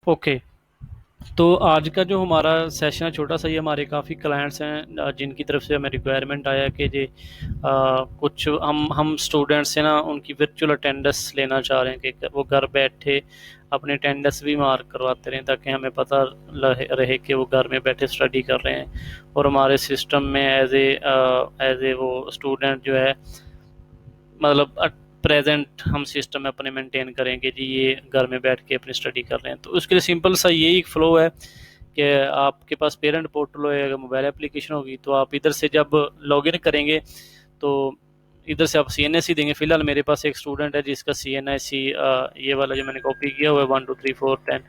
Okay. तो आज का जो हमारा सेशन है छोटा सा, ये हमारे काफ़ी क्लाइंट्स हैं जिनकी तरफ से हमें रिक्वायरमेंट आया कि जी कुछ हम स्टूडेंट्स से ना उनकी वर्चुअल अटेंडेंस लेना चाह रहे हैं कि वो घर बैठे अपने अटेंडेंस भी मार्क करवाते रहें, ताकि हमें पता रहे कि वो घर में बैठे स्टडी कर रहे हैं और हमारे सिस्टम में एज ए वो स्टूडेंट जो है, मतलब प्रेजेंट हम सिस्टम में अपने मेंटेन करेंगे जी ये घर में बैठ के अपनी स्टडी कर रहे हैं। तो उसके लिए सिंपल सा यही फ्लो है कि आपके पास पेरेंट पोर्टल होएगा, मोबाइल एप्लीकेशन होगी, तो आप इधर से जब लॉगिन करेंगे तो इधर से आप CNSE देंगे। फिलहाल मेरे पास एक स्टूडेंट है जिसका CNSE ये वाला जो मैंने कॉपी किया हुआ है 1 2 3 4 10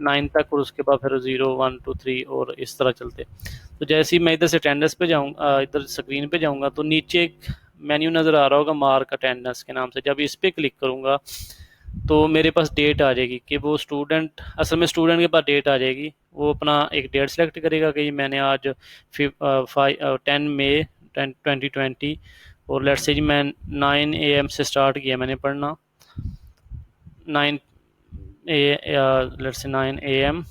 9 तक, और उसके बाद फिर 0 1 2 3 और इस तरह चलते। तो जैसे ही मैं इधर से अटेंडेंस पे जाऊँगा, इधर स्क्रीन पे जाऊँगा, तो नीचे एक मेन्यू नज़र आ रहा होगा मार्क अटेंडेंस के नाम से। जब इस पर क्लिक करूँगा तो मेरे पास डेट आ जाएगी कि वो स्टूडेंट, असल में स्टूडेंट के पास डेट आ जाएगी। वो अपना एक डेट सेलेक्ट करेगा कि मैंने आज 10 मई 2020, और लेट्स से जी मैं 9 AM से स्टार्ट किया मैंने पढ़ना, 9 लेट्स से 9 AM,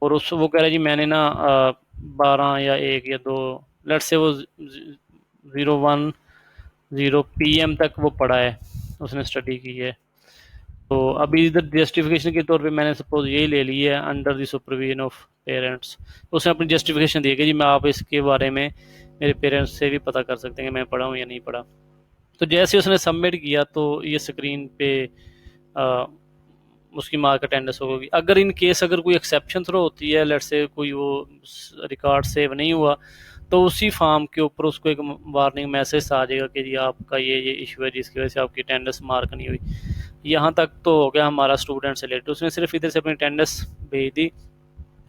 और उस वो कह रहा है जी मैंने ना 12 या 1 या 2, लेट्स से वो 0 1 0 PM तक वो पढ़ा है, उसने स्टडी की है। तो अभी इधर जस्टिफिकेशन के तौर पे मैंने सपोज यही ले ली है, under the supervision of parents. उसने अपनी जस्टिफिकेशन दी है कि जी मैं आप इसके बारे में मेरे पेरेंट्स से भी पता कर सकते हैं कि मैं पढ़ा हूँ या नहीं पढ़ा। तो जैसे उसने सबमिट किया तो ये स्क्रीन पे आ, उसकी मार्क अटेंडेंस होगी। अगर इन केस अगर कोई एक्सेप्शन थ्रो होती है, लेट से कोई वो रिकॉर्ड सेव नहीं हुआ, तो उसी फॉर्म के ऊपर उसको एक वार्निंग मैसेज आ जाएगा कि जी आपका ये इशू है जिसकी वजह से आपकी अटेंडेंस मार्क नहीं हुई। यहाँ तक तो हो गया हमारा स्टूडेंट से रिलेटेड, उसने सिर्फ इधर से अपनी अटेंडेंस भेज दी,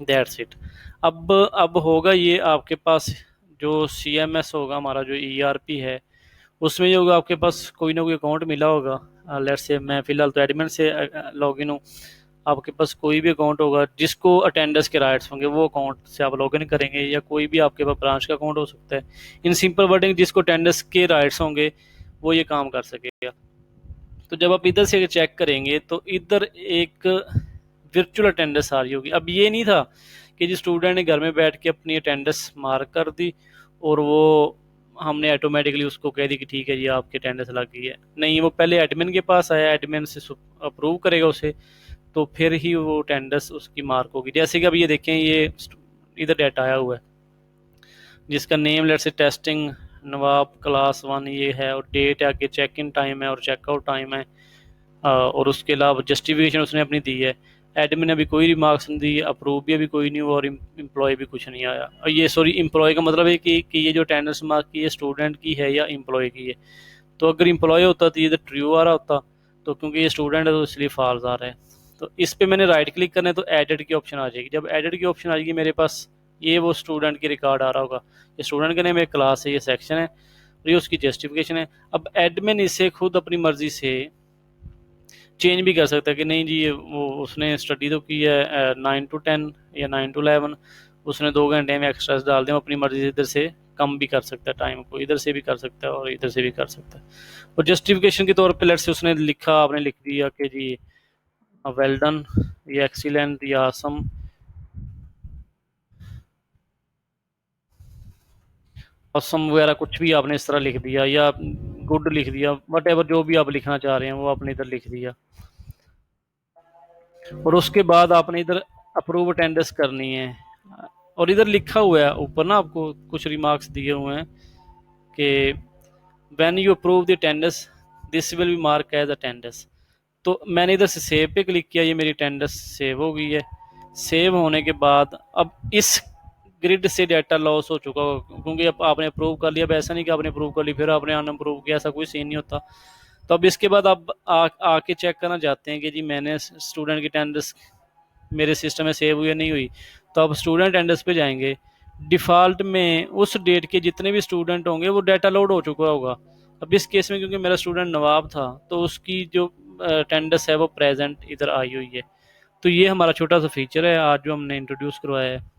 दैट्स इट। अब होगा ये आपके पास जो CMS होगा, हमारा जो ERP है, उसमें ये होगा आपके पास कोई ना कोई अकाउंट मिला होगा। लेट्स से मैं फ़िलहाल तो एडमिन से लॉगिन हूँ। आपके पास कोई भी अकाउंट होगा जिसको अटेंडेंस के राइट्स होंगे, वो अकाउंट से आप लॉगिन करेंगे, या कोई भी आपके पास ब्रांच का अकाउंट हो सकता है। इन सिंपल वर्डिंग, जिसको अटेंडेंस के राइट्स होंगे वो ये काम कर सकेगा। तो जब आप इधर से चेक करेंगे तो इधर एक वर्चुअल अटेंडेंस आ रही होगी। अब ये नहीं था कि जिस स्टूडेंट ने घर में बैठ के अपनी अटेंडेंस मार्क कर दी और वो हमने ऑटोमेटिकली उसको कह दी कि ठीक है जी आपकी अटेंडेंस लग गई है। नहीं, वो पहले एडमिन के पास आया, एडमिन से अप्रूव करेगा उसे, तो फिर ही वो अटेंडेंस उसकी मार्क होगी। जैसे कि अब ये देखें, ये इधर डाटा आया हुआ है जिसका name let's say testing Nawab class 1 ये है, और डेट है, आगे चेक इन टाइम है और चेकआउट टाइम है, और उसके अलावा जस्टिफिकेशन उसने अपनी दी है। एडमिन ने अभी कोई रिमार्क्स नहीं दी, अप्रूव भी अभी कोई नहीं हुआ, और एम्प्लॉय भी कुछ नहीं आया। और ये सॉरी, एम्प्लॉय का मतलब है कि ये जो अटेंडेंस मार्क की है स्टूडेंट की है या एम्प्लॉय की है। तो अगर एम्प्लॉय होता तो ये तो ट्रू आ रहा होता, तो क्योंकि ये स्टूडेंट है तो इसलिए फॉल्स आ रहा है। तो इस पर मैंने राइट क्लिक करना है तो एडिट की ऑप्शन आ जाएगी। जब एडिट की ऑप्शन आ जाएगी मेरे पास ये वो स्टूडेंट की रिकॉर्ड आ रहा होगा, ये स्टूडेंट का नेम है, क्लास है, ये सेक्शन है, और ये उसकी जस्टिफिकेशन है। अब एडमिन इसे खुद अपनी मर्जी से चेंज भी कर सकता है कि नहीं जी ये वो उसने स्टडी तो की है 9 to 10 या 9 to 11, उसने 2 घंटे में एक्स्ट्रा डाल दें, अपनी मर्जी से इधर से कम भी कर सकता है टाइम को, इधर से भी कर सकता है और इधर से भी कर सकता है। और जस्टिफिकेशन के तौर पे लेट्स से उसने लिखा, आपने लिख दिया कि जी वेल डन या एक्सीलेंट या आसम, असम वगैरह कुछ भी आपने इस तरह लिख दिया, या गुड लिख दिया, वट एवर जो भी आप लिखना चाह रहे हैं वो आपने इधर लिख दिया। और उसके बाद आपने इधर अप्रूव अटेंडेंस करनी है। और इधर लिखा हुआ है ऊपर ना, आपको कुछ रिमार्क्स दिए हुए हैं कि when you approve the attendance this will be mark as attendance. तो मैंने इधर से सेव पे क्लिक किया, ये मेरी अटेंडेंस सेव हो गई है। सेव होने के बाद अब इस ग्रिड से डाटा लॉस हो चुका होगा, क्योंकि अब आपने अप्रूव कर लिया। अब ऐसा नहीं कि आपने अप्रूव कर ली फिर आपने अनअप्रूव किया, ऐसा कोई सीन नहीं होता। तो अब इसके बाद आप आके चेक करना चाहते हैं कि जी मैंने स्टूडेंट की अटेंडेंस मेरे सिस्टम में सेव हुई या नहीं हुई, तो आप स्टूडेंट अटेंडेंस पे जाएंगे। डिफ़ॉल्ट में उस डेट के जितने भी स्टूडेंट होंगे वो डाटा लोड हो चुका होगा। अब इस केस में क्योंकि मेरा स्टूडेंट नवाब था, तो उसकी जो अटेंडेंस है वो प्रेजेंट इधर आई हुई है। तो ये हमारा छोटा सा फीचर है आज जो हमने इंट्रोड्यूस करवाया है।